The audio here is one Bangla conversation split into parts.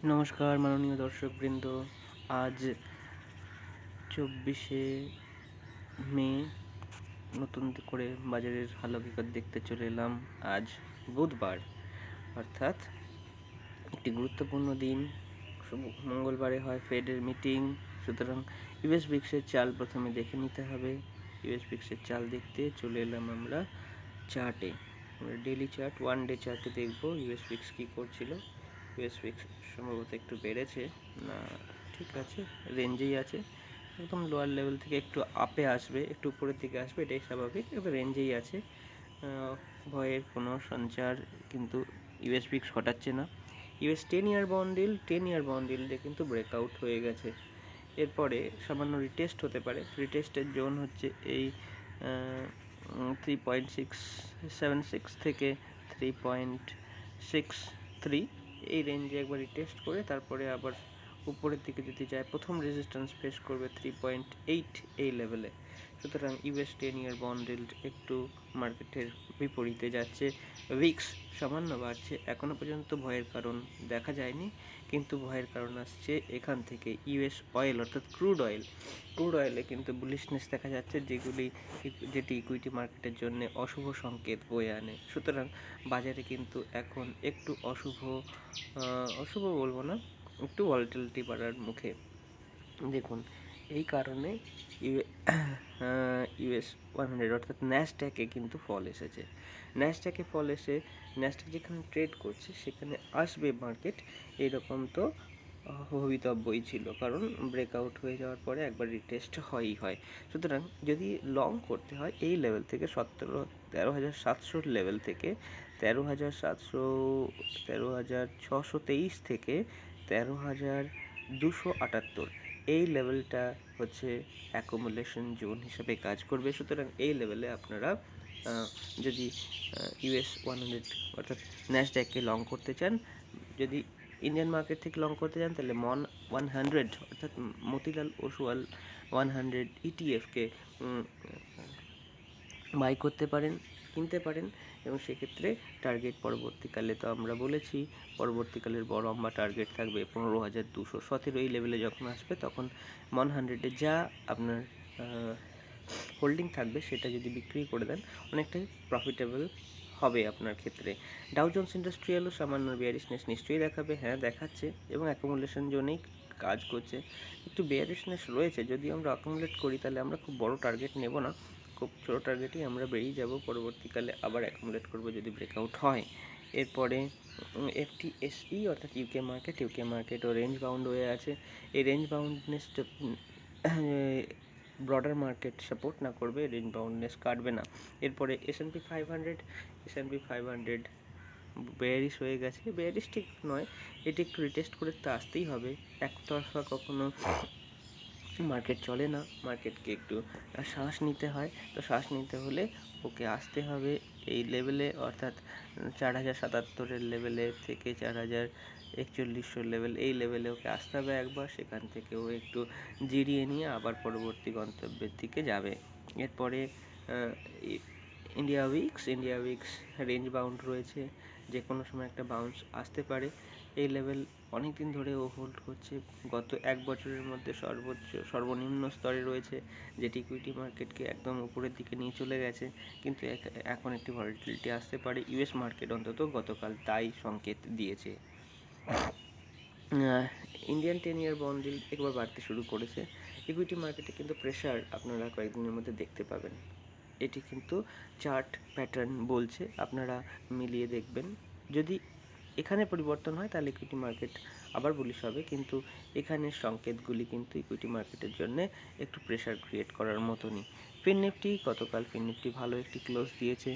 নমস্কার মাননীয় দর্শকবৃন্দ। আজ 24শে মে নতুন করে বাজারের হাল হকিকত দেখতে চলে এলাম। আজ বুধবার, অর্থাৎ একটি গুরুত্বপূর্ণ দিন। মঙ্গলবারে হয় ফেডের মিটিং, সুতরাং ইউএস ব্রিক্সের চাল প্রথমে দেখে নিতে হবে। ইউএস ব্রিক্সের চাল দেখতে চলে এলাম আমরা চার্টে। আমরা ডেলি চার্ট, ওয়ান ডে চার্টে দেখব ইউএস ব্রিক্স কী করছিল। ইউএস ব্রিক্স সম্ভবত একটু বেড়েছে, না ঠিক আছে, রেঞ্জেই আছে। একদম লোয়ার লেভেল থেকে একটু আপে আসবে, একটু উপরের দিকে আসবে, এটাই স্বাভাবিক। এবার রেঞ্জেই আছে। ভয়ের কোনো সঞ্চার কিন্তু ইউএস ব্রিক্স ঘটাচ্ছে না। ইউএস 10 ইয়ার বন্ড ডিলটা কিন্তু ব্রেকআউট হয়ে গেছে। এরপরে সামান্য রিটেস্ট হতে পারে। রিটেস্টের জোন হচ্ছে এই 3.676 থেকে 3.63, এই রেঞ্জে একবার রিটেস্ট করে তারপরে আবার উপরের দিকে যদি যায়, প্রথম রেজিস্ট্যান্স ফেস করবে 3.8 এই লেভেলে। সুতরাং ইউএস 10 ইয়ার বন্ড ইল্ড একটু মার্কেটের বিপরীতে যাচ্ছে। উইক্স সামান্য বাড়ছে, এখনো পর্যন্ত ভয়ের কারণ দেখা যায়নি, কিন্তু ভয়ের কারণ আসছে এখান থেকে। ইউএস অয়েল অর্থাৎ ক্রুড অয়েলে কিন্তু বুলিশনেস দেখা যাচ্ছে, যেটি ইকুইটি মার্কেটের জন্য অশুভ সংকেত বয়ে আনে। সুতরাং বাজারে কিন্তু এখন একটু অশুভ বলবো না, একটু ভলাটিলিটি বাড়ার মুখে। দেখুন, এই কারণে ইউএস 100 অর্থাৎ ন্যাসড্যাকে কিন্তু ফল এসেছে। ন্যাসড্যাকে ফল এসে ন্যাসড্যাক যেখানে ট্রেড করছে সেখানে আসবে মার্কেট, এরকম তো ভবিতব্যই ছিল, কারণ ব্রেকআউট হয়ে যাওয়ার পরে একবার রিটেস্ট হয়ই হয়। সুতরাং যদি লং করতে হয় এই লেভেল থেকে 13,700 লেভেল থেকে 13,623 থেকে 13,278, এই লেভেলটা হচ্ছে অ্যাকুমুলেশন জোন হিসেবে কাজ করবে। সুতরাং এই লেভেলে আপনারা যদি ইউএস 100 অর্থাৎ ন্যাসড্যাককে লং করতে চান, যদি ইন্ডিয়ান মার্কেট থেকে লং করতে চান, তাহলে মন 100 অর্থাৎ মতিলাল ওসওয়াল 100 ইটিএফকে বাই করতে পারেন, কিনতে পারেন। এবং সেক্ষেত্রে টার্গেট পরবর্তীকালে তো আমরা বলেছি, পরবর্তীকালের বড় লম্বা টার্গেট থাকবে 15,217। এই লেভেলে যখন আসবে তখন 100-এ যা আপনার হোল্ডিং থাকবে সেটা যদি বিক্রি করে দেন, অনেকটাই প্রফিটেবল হবে আপনার ক্ষেত্রে। ডাউ জোন্স ইন্ডাস্ট্রিয়ালও সামান্য বেয়ারিশনেস নিশ্চয়ই দেখাবে, হ্যাঁ দেখাচ্ছে, এবং অ্যাকুমুলেশন জোনেই কাজ করছে। একটু বেয়ারিশনেস রয়েছে, যদি আমরা অ্যাকুমুলেট করি তাহলে আমরা খুব বড় টার্গেট নেব না, খুব ছোটো টার্গেটেই আমরা বেরিয়ে যাব, পরবর্তীকালে আবার অ্যাকুমুলেট করব যদি ব্রেকআউট হয়। এরপরে এফটিএসই অর্থাৎ ইউকে মার্কেটও রেঞ্জ বাউন্ড হয়ে আছে। এই রেঞ্জ বাউন্ডনেসটা ব্রডার মার্কেট সাপোর্ট না করবে, রেঞ্জ বাউন্ডনেস কাটবে না। এরপরে S&P 500 বেয়ারিশ হয়ে গেছে। বেয়ারিশ ঠিক নয়, এটি একটু রিটেস্ট করে তো আসতেই হবে। একতরফা কখনো মার্কেট চলে না, মার্কেটকে একটু শ্বাস নিতে হয়। তো শ্বাস নিতে হলে ওকে আসতে হবে এই লেভেলে, অর্থাৎ 4,077 লেভেলে থেকে 4,041 লেভেল, এই লেভেলে ওকে আসতে হবে একবার। সেখান থেকে ও একটু জিরিয়ে নিয়ে আবার পরবর্তী গন্তব্যের দিকে যাবে। এরপরে ইন্ডিয়া উইক্স রেঞ্জ বাউন্ড রয়েছে, যে কোনো সময় একটা বাউন্স আসতে পারে। এই লেভেল অনেক দিন ধরে ও হোল্ড করছে, গত এক বছরের মধ্যে সর্বনিম্ন স্তরে রয়েছে, যেটি ইকুইটি মার্কেটকে একদম উপরের দিকে নিয়ে চলে গেছে। কিন্তু এখন একটি ভলাটিলিটি আসতে পারে, ইউএস মার্কেট অন্তত গতকাল তাই সংকেত দিয়েছে। ইন্ডিয়ান 10 ইয়ার বন্ড ইল্ড একবার বাড়তে শুরু করেছে। ইকুইটি মার্কেটে কিন্তু প্রেশার আপনারা কয়েকদিনের মধ্যে দেখতে পাবেন, এটি কিন্তু চার্ট প্যাটার্ন বলছে, আপনারা মিলিয়ে দেখবেন। যদি এখানে পরিবর্তন হয় তাহলে ইকুইটি মার্কেট আবার বুলিশ হবে, কিন্তু এখানের সংকেতগুলি কিন্তু ইকুইটি মার্কেটের জন্য একটু প্রেশার ক্রিয়েট করার মতনই। গতকাল ফিন নিফটি ভালো একটি ক্লোজ দিয়েছে,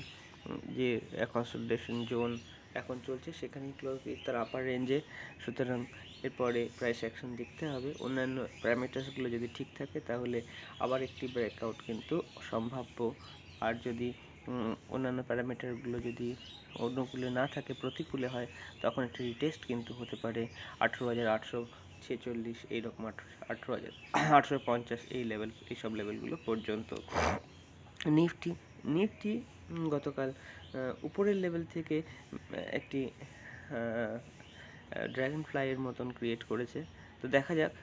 যে কনসলিডেশন জোন এখন চলছে সেখানেই ক্লোজ দিয়ে তার আপার রেঞ্জে। সুতরাং এরপরে প্রাইস অ্যাকশন দেখতে হবে, অন্যান্য প্যারামিটার্সগুলো যদি ঠিক থাকে তাহলে আবার একটি ব্রেকআউট কিন্তু সম্ভাব্য। আর যদি অন্যান্য প্যারামিটারগুলো যদি অনুকূলে না থাকে, প্রতিকূলে হয়, তখন একটি রিটেস্ট কিন্তু হতে পারে 18,846, এইরকম 18,850 এইসব লেভেলগুলো পর্যন্ত। নিফটি গতকাল উপরের লেভেল থেকে একটি ড্র্যাগন ফ্লাইয়ের মতন ক্রিয়েট করেছে। তো দেখা যাক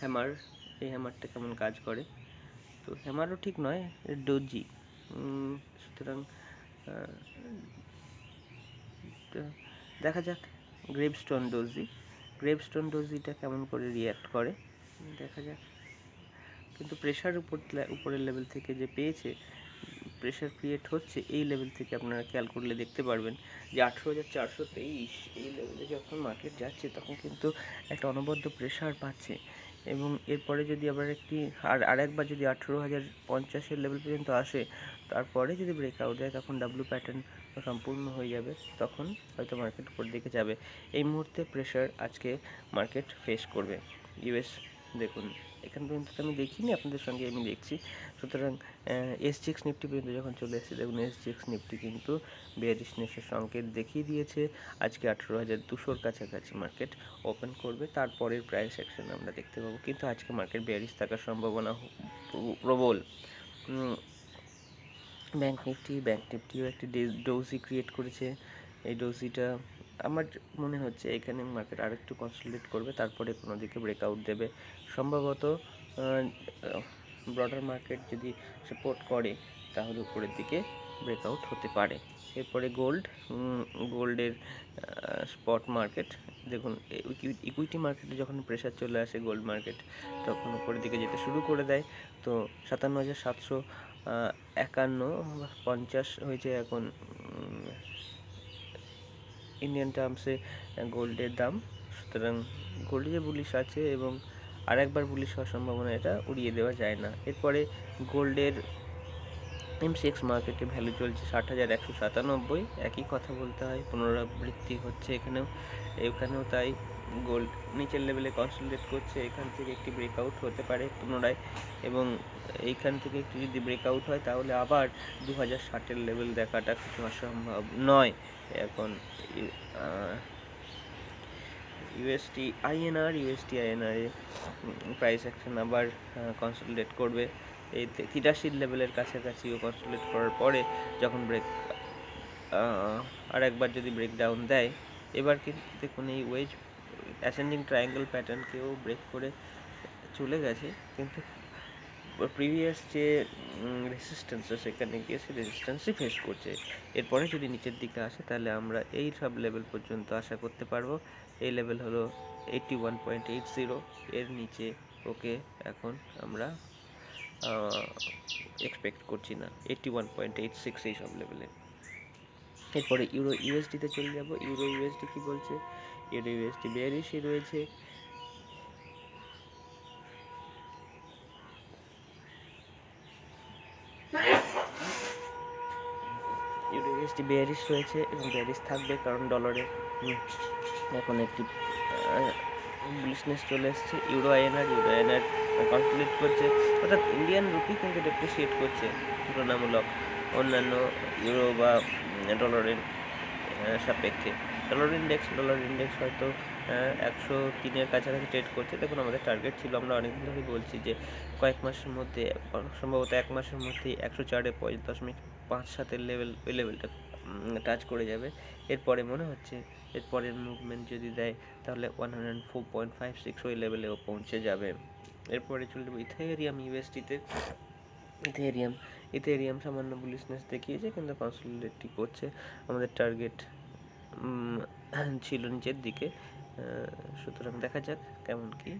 হ্যামার, এই হ্যামারটা কেমন কাজ করে। তো হ্যামারও ঠিক নয়, ডোজি। সুতরাং দেখা যাক গ্রেভস্টোন ডোজিটা কেমন করে রিয়্যাক্ট করে, দেখা যাক। কিন্তু প্রেশার উপরের লেভেল থেকে যে পেয়েছে, প্রেশার ক্রিয়েট হচ্ছে এই লেভেল থেকে আপনারা খেয়াল করলে দেখতে পারবেন যে 18,423 এই লেভেলে যখন মার্কেট যাচ্ছে তখন কিন্তু একটা অনবদ্য প্রেশার পাচ্ছে। এবং এরপরে যদি আবার আরেকবার যদি 18,050-এর লেভেল পর্যন্ত আসে, তারপরে যদি ব্রেকআউট দেয় তখন ডাব্লু প্যাটার্ন সম্পূর্ণ হয়ে যাবে, তখন হয়তো মার্কেট উপর দিকে যাবে। এই মুহূর্তে প্রেশার আজকে মার্কেট ফেস করবে। ইউএস দেখুন এখান পর্যন্ত আমি দেখিনি, আপনাদের সঙ্গে আমি দেখছি। সুতরাং SGX নিফটি পর্যন্ত যখন চলে এসেছে, দেখুন SGX নিফটি কিন্তু বেয়ারিশনেসের সংকেত দেখিয়ে দিয়েছে। আজকে 18,200-র কাছাকাছি মার্কেট ওপেন করবে, তারপরের প্রাইস অ্যাকশন আমরা দেখতে পাবো। কিন্তু আজকে মার্কেট বেয়ারিশ থাকার সম্ভাবনা প্রবল। ব্যাঙ্ক নিফটিও একটি ডোজি ক্রিয়েট করেছে। এই ডোজিটা আমার মনে হচ্ছে এখানে মার্কেট আরেকটু কনসলিডেট করবে, তারপরে কোনো দিকে ব্রেকআউট দেবে সম্ভবত। ব্রডার মার্কেট যদি সাপোর্ট করে তাহলে উপরের দিকে ব্রেকআউট হতে পারে। এরপরে গোল্ডের স্পট মার্কেট দেখুন, ইকুইটি মার্কেটে যখন প্রেশার চলে আসে গোল্ড মার্কেট তখন উপরের দিকে যেতে শুরু করে দেয়। তো 57,751-50 হয়েছে এখন ইন্ডিয়ান টার্মসে গোল্ডের দাম। সুতরাং গোল্ডে যে বুলিশ আছে এবং আরেকবার বুলিশ হওয়ার সম্ভাবনা, এটা উড়িয়ে দেওয়া যায় না। এরপরে গোল্ডের MCX মার্কেটে ভ্যালু চলছে 60,197, একই কথা বলতে হয়, পুনরাবৃত্তি হচ্ছে এখানেও তাই। গোল্ড নিচের লেভেলে কনসলিডেট করছে, এখান থেকে একটি ব্রেকআউট হতে পারে পুনরায়, এবং এইখান থেকে একটু যদি ব্রেকআউট হয় তাহলে আবার 2060-এর লেভেল দেখাটা কিছু অসম্ভব নয়। এখন USD INR এ প্রাইস অ্যাকশন আবার কনসলিডেট করবে এই 83 লেভেলের কাছাকাছিও কনসলিডেট করার পরে যখন আরেকবার যদি ব্রেকডাউন দেয়, এবার কিন্তু দেখুন এই ওয়েজ অ্যাসেন্ডিং ট্রায়াঙ্গেল প্যাটার্নকেও ব্রেক করে চলে গেছে, কিন্তু প্রিভিয়াস যে রেজিস্ট্যান্স সেখানে গিয়ে সে রেজিস্ট্যান্সই ফেস করছে। এরপরে যদি নিচের দিকে আসে তাহলে আমরা এই সব লেভেল পর্যন্ত আশা করতে পারবো। এই লেভেল হলো 81.80, এর নিচে ওকে এখন আমরা এক্সপেক্ট করছি না, 81.86 এই সব লেভেলে। এরপরে ইউরো ইউএসডিতে চলে যাব। ইউরো ইউএসডি কি বলছে? ইউরো ইউএসডি বেয়ারিশই রয়েছে। ইউরো ইউএসডি বেয়ারিশ রয়েছে এবং বেয়ারিশ থাকবে, কারণ ডলারে এখন একটি বুলিশনেস চলে এসেছে। ইউরো আইএনআর কনসলিডেট করছে, অর্থাৎ ইন্ডিয়ান রুপি কিন্তু ডেপ্রিসিয়েট করছে তুলনামূলক অন্যান্য ইউরো বা ডলারের সাপেক্ষে। ডলার ইন্ডেক্স হয়তো 103-এর কাছাকাছি ট্রেড করছে। দেখুন আমাদের টার্গেট ছিল, আমরা অনেকদিন ধরেই বলছি যে কয়েক মাসের মধ্যে, সম্ভবত 1 মাসের মধ্যেই 104.57 লেভেল, ওই লেভেলটা টাচ করে যাবে। এরপরে মনে হচ্ছে এরপরের মুভমেন্ট যদি দেয় তাহলে 104.56 ওই লেভেলেও পৌঁছে যাবে। এরপরে চলে যাবো ইথেরিয়াম ইউএসডিতে। ইথেরিয়াম সামান্য বুলিশনেস দেখিয়েছে কিন্তু কনসলিডেটই করছে। আমাদের টার্গেট ছিল নিচের দিকে, সুতরাং দেখা যাক কেমন কি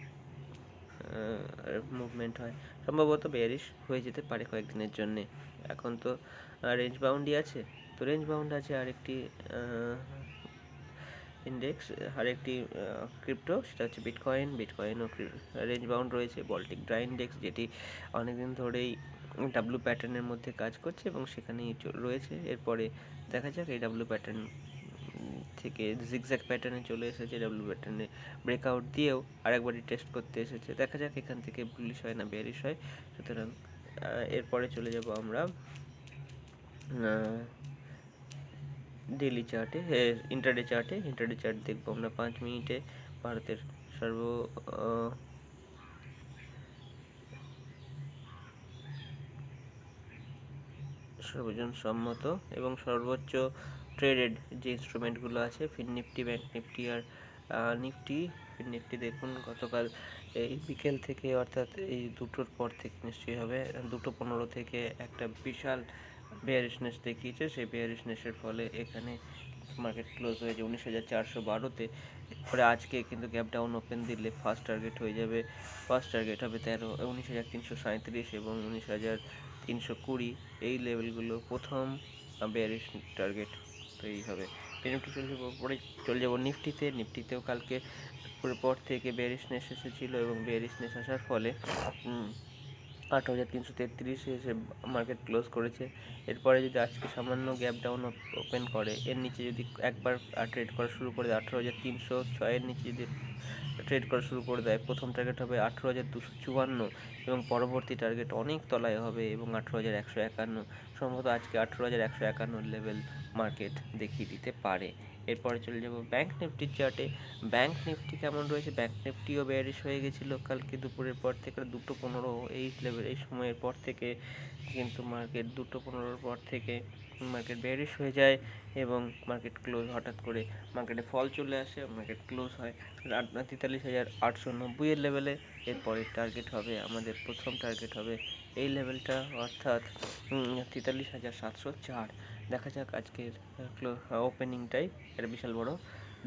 মুভমেন্ট হয়। সম্ভবত বেয়ারিশ হয়ে যেতে পারে কয়েকদিনের জন্যে। এখন তো রেঞ্জ বাউন্ডই আছে, তো রেঞ্জ বাউন্ড আছে আরেকটি ইন্ডেক্স, আরেকটি ক্রিপ্টো, সেটা হচ্ছে বিটকয়েনও রেঞ্জ বাউন্ড রয়েছে। বল্টিক ড্রাই ইন্ডেক্স, যেটি অনেকদিন ধরেই ডাব্লু প্যাটার্নের মধ্যে কাজ করছে এবং সেখানেই রয়েছে। এরপরে দেখা যাক এই ডাব্লু প্যাটার্ন থেকে জিগজ্যাগ প্যাটার্নে চলে এসেছে, ডাব্লু প্যাটার্নে ব্রেকআউট দিয়েও আরেকবারই টেস্ট করতে এসেছে। দেখা যাক এখান থেকে বুলিশ হয় না বেয়ারিশ হয়। সুতরাং এরপরে চলে যাব আমরা ডেইলি চার্টে, ইন্টারডে চার্ট দেখবো আমরা 5 মিনিটে। ভারতের সর্বজন সম্মত এবং সর্বোচ্চ ট্রেডেড যে ইনস্ট্রুমেন্টগুলো আছে, ফিন নিফটি, ব্যাঙ্ক নিফটি আর নিফটি দেখুন গতকাল এই বিকেল থেকে অর্থাৎ এই 2টোর পর থেকে নিশ্চয়ই হবে 2:15 থেকে একটা বিশাল বেয়ারিশনেস দেখিয়েছে। সেই বেয়ারিশনেসের ফলে এখানে মার্কেট ক্লোজ হয়েছে 19,412-তে। এরপরে আজকে কিন্তু গ্যাপ ডাউন ওপেন দিলে ফার্স্ট টার্গেট হবে 19,337 এবং 19,320। এই লেভেলগুলো প্রথম বেয়ারিশ টার্গেট তৈরি হবে। নিফটি চলে যাব নিফটিতেও কালকে পর থেকে বেয়ারিশনেস এসেছিল এবং বেয়ারিশনেস আসার ফলে 8,333 এসে মার্কেট ক্লোজ করেছে। এরপরে যদি আজকে সামান্য গ্যাপ ডাউন ওপেন করে, এর নিচে যদি একবার ট্রেড করা শুরু করে দেয় 18,306-এর নিচে যদি ট্রেড করা শুরু করে দেয়, প্রথম টার্গেট হবে 18,254 এবং পরবর্তী টার্গেট অনেক তলায় হবে এবং 18,151। সম্ভবত আজকে 18,151 লেভেল মার্কেট দেখিয়ে দিতে পারে। এরপরে চলে যাব ব্যাংক নিফটির চার্টে। ব্যাংক নিফটি কেমন রয়েছে? ব্যাংক নিফটিও বেয়ারিশ হয়ে গেছিলো কালকে দুপুরের পর থেকে 2:15 এই সময়ের পর থেকে কিন্তু মার্কেট 2:15-র পর থেকে মার্কেট বেয়ারিশ হয়ে যায় এবং মার্কেট ক্লোজ হঠাৎ করে মার্কেটে ফল চলে আসে, মার্কেট ক্লোজ হয় 43,890-এর লেভেলে। এরপরের টার্গেট হবে আমাদের প্রথম টার্গেট হবে এই লেভেলটা, অর্থাৎ 43,704। দেখা যাক আজকের ওপেনিংটাই একটা বিশাল বড়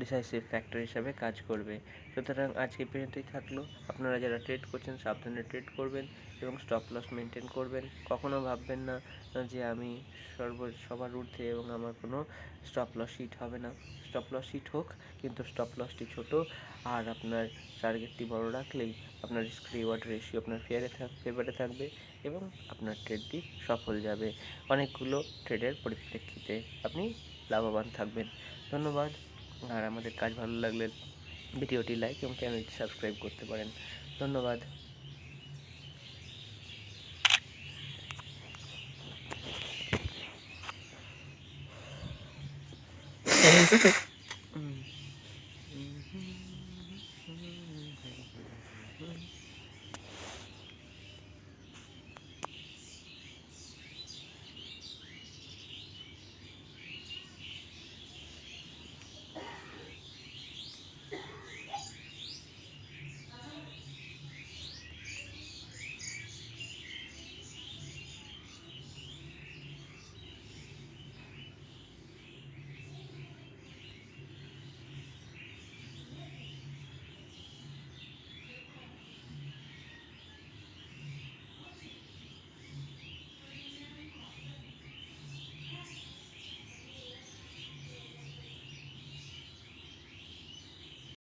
ডিসাইসিভ ফ্যাক্টর হিসাবে কাজ করবে। সুতরাং আজকে পর্যন্তই থাকলো। আপনারা যারা ট্রেড করছেন সাবধানে ট্রেড করবেন এবং স্টপ লস মেনটেন করবেন। কখনো ভাববেন না যে আমি সবার ঊর্ধ্বে এবং আমার কোনো স্টপ লস হিট হবে না। স্টপ লস হিট হোক, কিন্তু স্টপ লসটি ছোটো আর আপনার টার্গেটটি বড় রাখলেই আপনার রিস্ক রিওয়ার্ড রেশিও আপনার ফেভারে থাকবে এবং আপনার ট্রেডটি সফল যাবে। অনেকগুলো ট্রেডের পরিপ্রেক্ষিতে আপনি লাভবান থাকবেন। ধন্যবাদ। আর আমাদের কাজ ভালো লাগলে ভিডিওটি লাইক এবং চ্যানেলটি সাবস্ক্রাইব করতে পারেন। ধন্যবাদ।